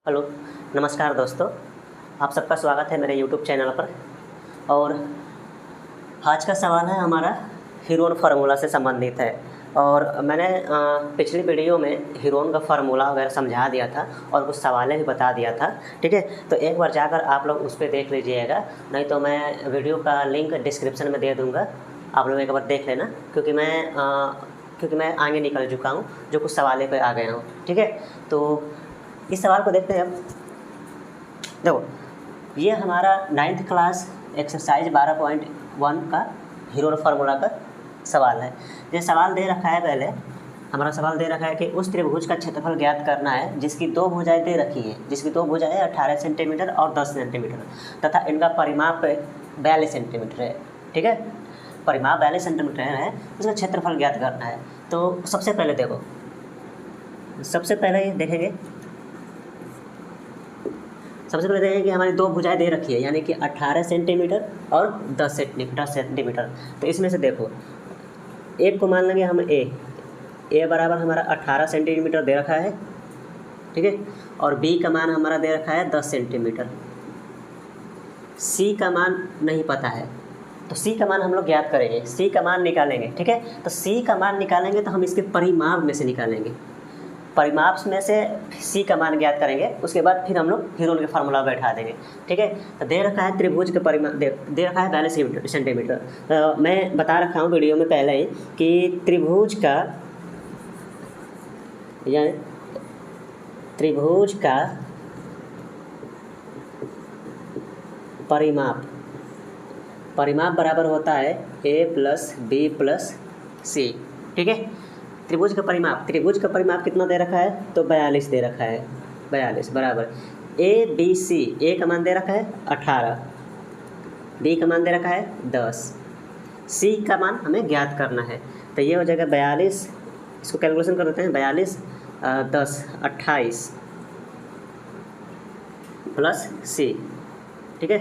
Hello, नमस्कार दोस्तों। आप सबका स्वागत है मेरे यूट्यूब चैनल पर। और आज का सवाल है हमारा हीरोन फार्मूला से संबंधित है। और मैंने पिछली वीडियो में हीरोन का फार्मूला वगैरह समझा दिया था और कुछ सवालें भी बता दिया था। ठीक है, तो एक बार जाकर आप लोग उस पर देख लीजिएगा, नहीं तो मैं वीडियो का लिंक डिस्क्रिप्शन में दे दूँगा, आप लोग एक बार देख लेना। क्योंकि मैं आगे निकल चुका हूँ, जो कुछ सवालों पे आ गया हूँ। ठीक है, तो इस सवाल को देखते हैं अब। देखो, ये हमारा 9th क्लास एक्सरसाइज 12.1 का हीरोन फार्मूला का सवाल है। ये सवाल दे रखा है, पहले हमारा सवाल दे रखा है कि उस त्रिभुज का क्षेत्रफल ज्ञात करना है जिसकी दो भुजाएं दे रखी है, जिसकी दो भुजाएं 18 सेंटीमीटर और 10 सेंटीमीटर तथा इनका परिमाप 42 सेंटीमीटर है। ठीक है, परिमाप 42 सेंटीमीटर है, इसका क्षेत्रफल ज्ञात करना है। तो सबसे पहले देखो, सबसे पहले देखेंगे कि हमारी दो भुजाएं दे रखी है, यानी कि 18 सेंटीमीटर और 10 सेंटीमीटर। तो इसमें से देखो, एक को मान लेंगे हम ए बराबर हमारा 18 सेंटीमीटर दे रखा है। ठीक है, और बी का मान हमारा दे रखा है 10 सेंटीमीटर। सी का मान नहीं पता है, तो सी का मान हम लोग ज्ञात करेंगे, सी का मान निकालेंगे। ठीक है, तो सी का मान निकालेंगे तो हम इसके परिमाप में से निकालेंगे, परिमाप में से सी का मान ज्ञात करेंगे। उसके बाद फिर हम लोग हीरोन के फार्मूला बैठा देंगे। ठीक है, तो दे रखा है त्रिभुज का परिमाप दे रखा है 42 सेंटीमीटर। मैं बता रखा हूँ वीडियो में पहले ही कि त्रिभुज का परिमाप बराबर होता है ए प्लस बी प्लस सी। ठीक है, त्रिभुज का परिमाप कितना दे रखा है, तो 42 दे रखा है। 42 बराबर ए बी सी, ए का मान दे रखा है 18, बी का मान दे रखा है 10, सी का मान हमें ज्ञात करना है। तो ये हो जाएगा 42, इसको कैलकुलेशन कर देते हैं। 42 10 28 प्लस सी। ठीक है,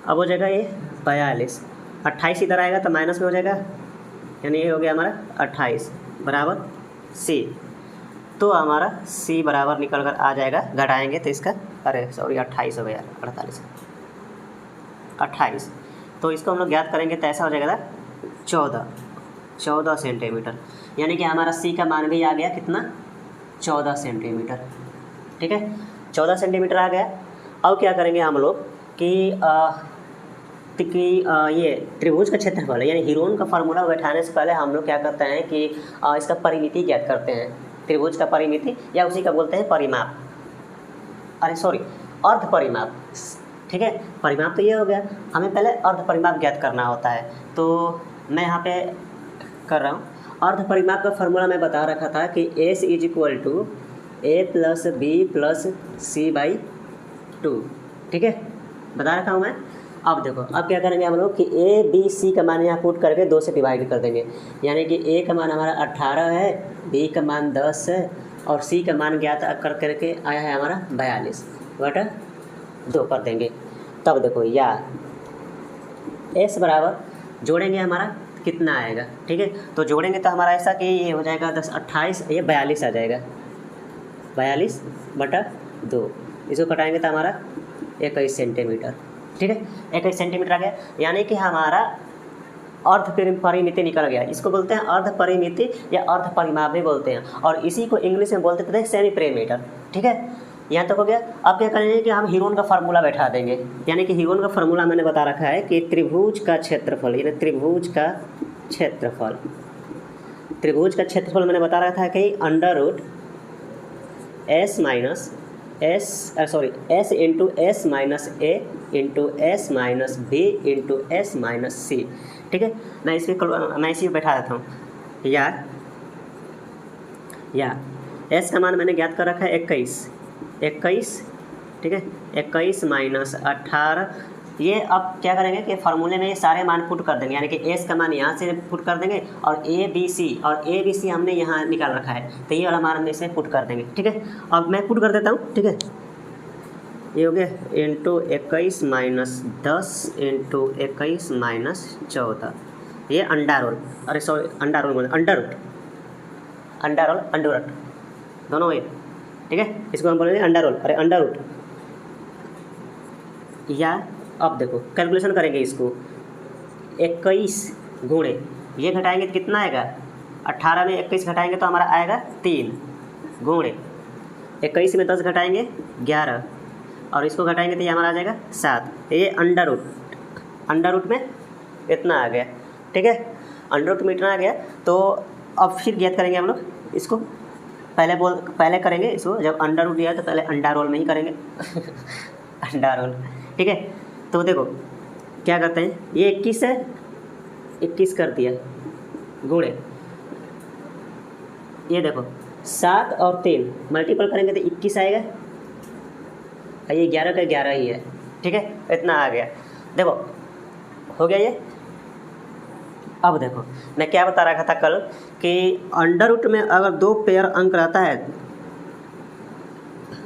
अब हो जाएगा ये 42, 28 इधर आएगा तो माइनस में हो जाएगा, यानी ये हो गया हमारा 28 बराबर सी। तो हमारा सी बराबर निकल कर आ जाएगा, घटाएंगे तो इसका 28 हो गया, 28। तो इसको हम लोग ज्ञात करेंगे तो ऐसा हो जाएगा 14 सेंटीमीटर, यानी कि हमारा सी का मान भी आ गया कितना, 14 सेंटीमीटर। ठीक है, 14 सेंटीमीटर आ गया। अब क्या करेंगे हम लोग कि ये त्रिभुज का क्षेत्रफल है, यानी हीरोन का फार्मूला बैठाने से पहले हम लोग क्या करते हैं कि इसका परिमिति ज्ञात करते हैं। त्रिभुज का परिमिति, या उसी का बोलते हैं परिमाप, अर्ध परिमाप। ठीक है, परिमाप तो ये हो गया, हमें पहले अर्ध परिमाप ज्ञात करना होता है। तो मैं यहाँ पे कर रहा हूँ। अर्ध परिमाप का फार्मूला मैं बता रखा था कि S = A plus B plus C by 2। ठीक है, बता रखा हूँ मैं। अब देखो, अब क्या करेंगे हम लोग कि ए बी सी का मान यहाँ पुट करके 2 से डिवाइड कर देंगे, यानी कि ए का मान हमारा 18 है, बी का मान 10 है और सी का मान ज्ञात कर करके आया है हमारा 42 बटा 2 कर देंगे। तब देखो, या एस बराबर जोड़ेंगे हमारा कितना आएगा। ठीक है, तो जोड़ेंगे तो हमारा ऐसा कि ये हो जाएगा 10 28, ये 42 आ जाएगा, 42 बटा 2। इसको कटाएंगे तो हमारा 21 सेंटीमीटर। ठीक है, 21 सेंटीमीटर आ गया, यानी कि हमारा अर्ध परिमिति निकल गया। इसको बोलते हैं अर्ध परिमिति या अर्ध परिमाप भी बोलते हैं, और इसी को इंग्लिश में बोलते थे सेमी पेरीमीटर। ठीक है, यहाँ तक हो गया। अब क्या करेंगे कि हम हीरोन का फार्मूला बैठा देंगे, यानी कि हीरोन का फार्मूला मैंने बता रखा है कि त्रिभुज का क्षेत्रफल, यानी त्रिभुज का क्षेत्रफल मैंने बता रखा था कि S into S minus A into S minus B into S minus C। ठीक है, मैं इसी में बैठा देता हूँ। या S का मान मैंने ज्ञात कर रखा है 21। ठीक है, 21 माइनस 18। ये अब क्या करेंगे कि फार्मूले में ये सारे मान पुट कर देंगे, यानी कि एस का मान यहाँ से पुट कर देंगे और ए बी सी हमने यहाँ निकाल रखा है, तो ये वाला मान हम इसमें पुट कर देंगे। ठीक है, अब मैं पुट कर देता हूँ। ठीक है, ये हो गया इंटू 21 माइनस 10 इंटू 21 माइनस 14, ये अंडर रूट दोनों ये ठीक है, इसको हम बोलेंगे अंडर रोल, अरे अंडर रूट। या अब देखो कैलकुलेशन करेंगे इसको, 21 गुणे ये घटाएंगे तो कितना आएगा, 18 में 21 घटाएंगे तो हमारा आएगा 3 गुणे 21 में 10 घटाएंगे 11 और इसको घटाएंगे तो ये हमारा आ जाएगा 7। ये अंडर रूट में इतना आ गया, ठीक है, अंडर रूट में इतना आ गया। तो अब फिर ज्ञात करेंगे हम लोग इसको, पहले करेंगे इसको, जब अंडर रूट दिया तो पहले अंडा रोल में ही करेंगे अंडा रोल, ठीक है। तो देखो क्या करते हैं, ये 21 है, 21 कर दिया गुणे, ये देखो 7 और 3 मल्टीपल करेंगे तो 21 आएगा, ये 11 का 11 ही है, ठीक है, इतना आ गया। देखो हो गया ये। अब देखो मैं क्या बता रखा था कल कि अंडर रूट में अगर 2 पेयर अंक रहता है,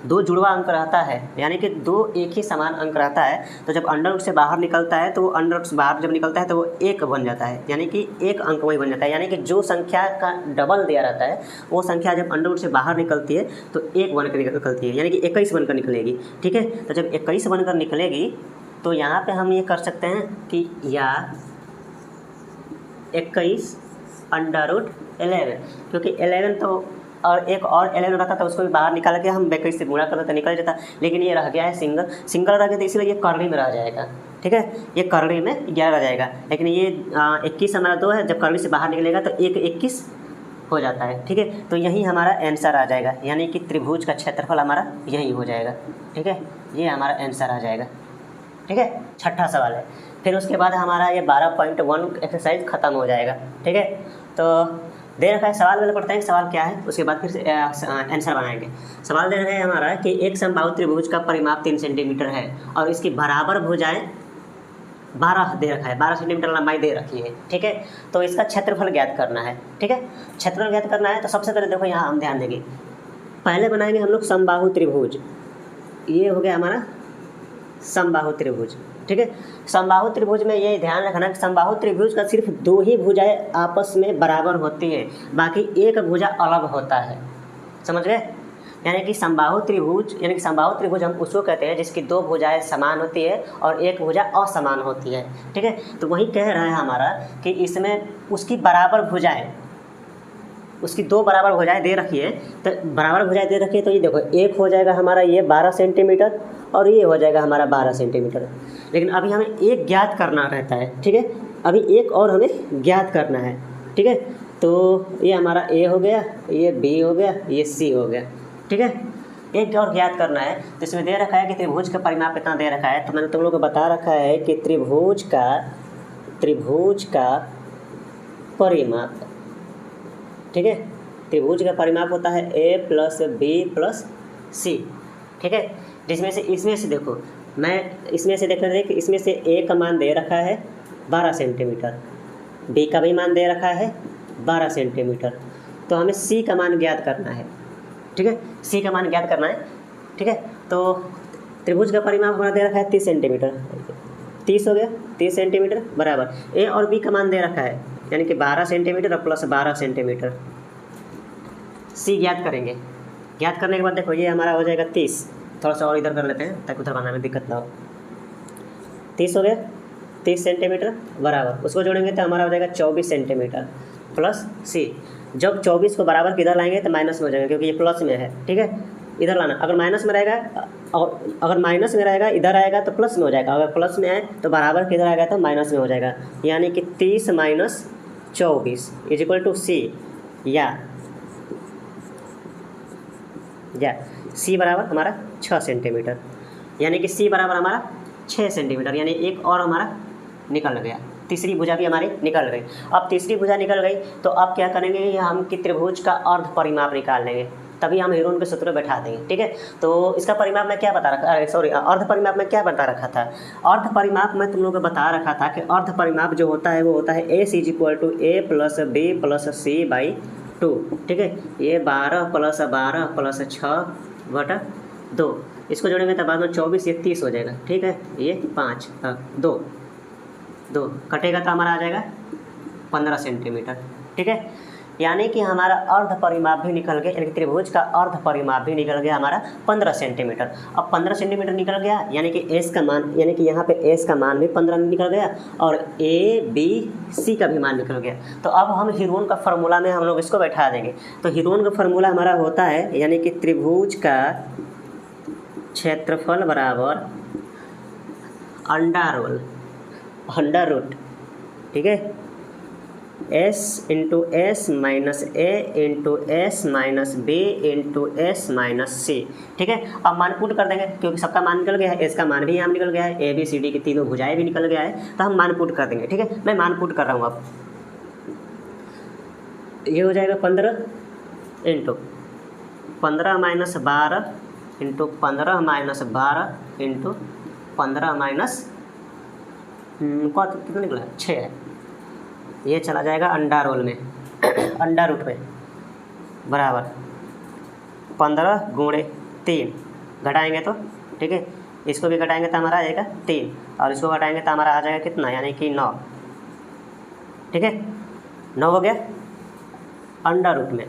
2 जुड़वा अंक रहता है, यानी कि 2 एक ही समान अंक रहता है, तो जब अंडर रूट से बाहर निकलता है तो वो अंडर रूट से बाहर जब निकलता है तो वो 1 बन जाता है, यानी कि 1 अंक वही बन जाता है। यानी कि जो संख्या का डबल दिया रहता है वो संख्या जब अंडर रूट से बाहर निकलती है तो 1 बनकर निकलती है, यानी कि 21 बनकर निकलेगी, ठीक है। तो जब 21 बनकर निकलेगी तो यहाँ पे हम ये कर सकते हैं कि या 21 अंडर रूट 11, क्योंकि 11 तो और एक और 11 रहता था, उसको भी बाहर निकाल के हम 21 से गुणा करते तो निकल जाता, लेकिन ये रह गया है सिंगल रह गया, तो इसलिए ये करड़ी में रह जाएगा, ठीक है, ये करड़ी में 11 रह जाएगा। लेकिन ये 21 हमारा 2 है, जब करड़ी से बाहर निकलेगा तो 21 हो जाता है, ठीक है। तो यही हमारा आंसर आ जाएगा, यानी कि त्रिभुज का क्षेत्रफल हमारा यही हो जाएगा, ठीक है, ये हमारा आंसर आ जाएगा, ठीक है। छठा सवाल है, फिर उसके बाद हमारा ये 12.1 एक्सरसाइज ख़त्म हो जाएगा, ठीक है। तो दे रखा है, सवाल वाले पढ़ते हैं सवाल क्या है, उसके बाद फिर आंसर बनाएंगे। सवाल दे रखा है हमारा कि एक समबाहु त्रिभुज का परिमाप 3 सेंटीमीटर है और इसकी बराबर भुजाएं 12 दे रखा है, 12 सेंटीमीटर लंबाई दे रखी है, ठीक है। तो इसका क्षेत्रफल ज्ञात करना है, ठीक है, क्षेत्रफल ज्ञात करना है। तो सबसे पहले देखो यहाँ हम ध्यान देंगे, पहले बनाएंगे हम लोग समबाहु त्रिभुज, ये हो गया हमारा समबाहु त्रिभुज, ठीक है। समबाहु त्रिभुज में ये ध्यान रखना कि समबाहु त्रिभुज का सिर्फ 2 ही भुजाएं आपस में बराबर होती है, बाकी एक भुजा अलग होता है, समझ गए। यानी कि समबाहु त्रिभुज हम उसको कहते हैं जिसकी 2 भुजाएं समान होती है और एक भुजा असमान होती है, ठीक है। तो वही कह रहा है हमारा कि इसमें उसकी बराबर भुजाएं, उसकी 2 बराबर भुजाएं दे रखी है, तो बराबर भुजाएं दे रखी है, तो ये देखो एक हो जाएगा हमारा ये 12 सेंटीमीटर और ये हो जाएगा हमारा 12 सेंटीमीटर। लेकिन अभी हमें एक ज्ञात करना रहता है, ठीक है, अभी एक और हमें ज्ञात करना है, ठीक है। तो ये हमारा ए हो गया, ये बी हो गया, ये सी हो गया, ठीक है। एक और ज्ञात करना है, तो इसमें दे रखा है कि त्रिभुज का परिमाप कितना दे रखा है। तो मैंने तुम लोगों को बता रखा है कि त्रिभुज का परिमाप, ठीक है, त्रिभुज का परिमाप होता है a + b + c, ठीक है। जिसमें से इसमें से देखो, मैं इसमें से देखने दें कि इसमें से a का मान दे रखा है 12 सेंटीमीटर, b का भी मान दे रखा है 12 सेंटीमीटर, तो हमें c का मान ज्ञात करना है, ठीक है, c का मान ज्ञात करना है, ठीक है। तो त्रिभुज का परिमाप हमारा दे रखा है 30 सेंटीमीटर, 30 हो गया, 30 सेंटीमीटर बराबर a और b का मान दे रखा है, यानी कि 12 सेंटीमीटर और प्लस 12 सेंटीमीटर, c ज्ञात करेंगे। ज्ञात करने के बाद देखो ये हमारा हो जाएगा 30, थोड़ा सा और इधर कर लेते हैं ताकि उधर बनाने में दिक्कत ना हो। 30 हो गया, 30 सेंटीमीटर बराबर, उसको जोड़ेंगे तो हमारा हो जाएगा 24 सेंटीमीटर प्लस c। जब 24 को बराबर किधर लाएंगे तो माइनस में हो जाएगा, क्योंकि ये प्लस में है, ठीक है, इधर लाना। अगर माइनस में रहेगा और अगर माइनस में रहेगा इधर आएगा तो प्लस में हो जाएगा, अगर प्लस में है तो बराबर किधर आएगा तो माइनस में हो जाएगा, यानी कि 30 - 24 = c, या c बराबर हमारा 6 सेंटीमीटर, यानी कि c बराबर हमारा 6 सेंटीमीटर, यानी एक और हमारा निकल गया, तीसरी भुजा भी हमारी निकल गई। अब तीसरी भुजा निकल गई तो अब क्या करेंगे, हम कि त्रिभुज का अर्ध परिमाप निकाल लेंगे, तभी हम हीरोन के सूत्र बैठा देंगे, ठीक है। तो इसका परिमाप में क्या बता रखा, अर्ध परिमाप में क्या बता रखा था। अर्ध परिमाप में तुम लोगों को बता रखा था कि अर्ध परिमाप जो होता है वो होता है a = a + b + c/2, ठीक है। ये 12 + 12 + 6/2, इसको जोड़ेंगे तो बाद में 24, ये 30 हो जाएगा, ठीक है। ये 5 2 कटेगा तो हमारा आ जाएगा 15 सेंटीमीटर, ठीक है। यानी कि हमारा अर्ध परिमाप भी निकल गया, यानी कि त्रिभुज का अर्ध परिमाप भी निकल गया हमारा 15 सेंटीमीटर। अब 15 सेंटीमीटर निकल गया, यानी कि एस का मान, यानी कि यहाँ पे एस का मान भी 15 निकल गया और ए बी सी का भी मान निकल गया। तो अब हम हीरोन का फार्मूला में हम लोग इसको बैठा देंगे। तो हीरोन का फार्मूला हमारा होता है, यानी कि त्रिभुज का क्षेत्रफल बराबर अंडर रूट, ठीक है, s into s minus a into s minus b into s minus c, ठीक है। अब मान पुट कर देंगे, क्योंकि सबका मान निकल गया है, एस का मान भी यहाँ निकल गया है, ए बी सी डी की तीनों भुजाएं भी निकल गया है, तो हम मान पुट कर देंगे, ठीक है। मैं मान पुट कर रहा हूँ। अब ये हो जाएगा 15 into 15 minus 12 into 15 minus 12 into 15 minus कितना निकला, 6 है। ये चला जाएगा अंडा रोल में अंडा रूट में बराबर 15 गुणे 3 घटाएंगे तो, ठीक है, इसको भी घटाएंगे तो हमारा आ जाएगा 3 और इसको घटाएंगे तो हमारा आ जाएगा कितना, यानी कि 9, ठीक है, 9 हो गया अंडा रूट में।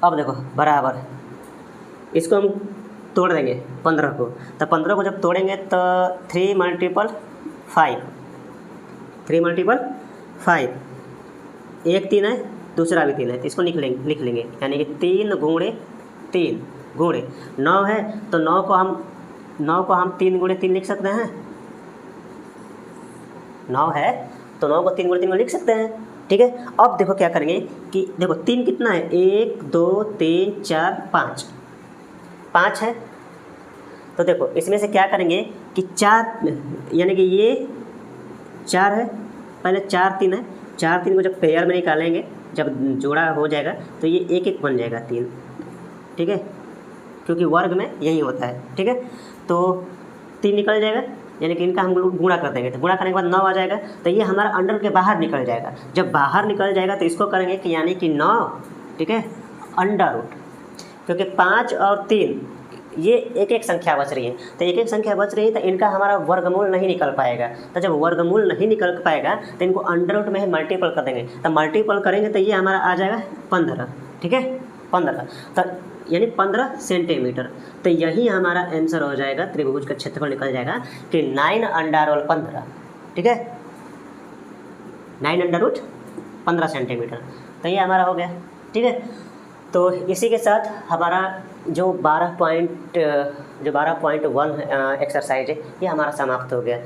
अब देखो बराबर इसको हम तोड़ देंगे 15 को, तो 15 को जब तोड़ेंगे तो 3 मल्टीपल 5, एक 3 है, दूसरा भी 3 है, तो इसको लिख लेंगे, यानी कि 3 गुणे 3 गुणे 9 है, तो 9 को हम 3 गुणे 3 लिख सकते हैं। 9 है तो 9 को 3 गुणे 3 लिख सकते हैं, ठीक है। अब देखो क्या करेंगे कि देखो 3 कितना है, 1 2 3 4 5 है, तो देखो इसमें से क्या करेंगे कि 4, यानी कि ये 4 है, पहले 4 3 है, 4 3 को जब पेयर में निकालेंगे, जब जोड़ा हो जाएगा तो ये 1 1 बन जाएगा 3, ठीक है, क्योंकि वर्ग में यही होता है, ठीक है। तो 3 निकल जाएगा, यानी कि इनका हम लोग गुणा कर देंगे, तो गुणा करने के बाद 9 आ जाएगा, तो ये हमारा अंडर के बाहर निकल जाएगा। जब बाहर निकल जाएगा तो इसको करेंगे कि यानी कि 9, ठीक है, अंडर रूट, क्योंकि 5 और 3 ये एक एक संख्या बच रही है, तो एक एक संख्या बच रही है, तो इनका हमारा वर्गमूल नहीं निकल पाएगा। तो जब वर्गमूल नहीं निकल पाएगा तो इनको अंडर रूट में ही मल्टीपल कर देंगे, तो मल्टीपल करेंगे तो ये हमारा आ जाएगा 15, ठीक है, 15, तो यानी 15 सेंटीमीटर। तो यही हमारा आंसर हो जाएगा, त्रिभुज का क्षेत्रफल निकल जाएगा कि 9 अंडर रूट 15, ठीक है, 9 अंडर रूट 15 सेंटीमीटर। तो ये हमारा हो गया, ठीक है। तो इसी के साथ हमारा जो 12.1 एक्सरसाइज है ये हमारा समाप्त हो गया।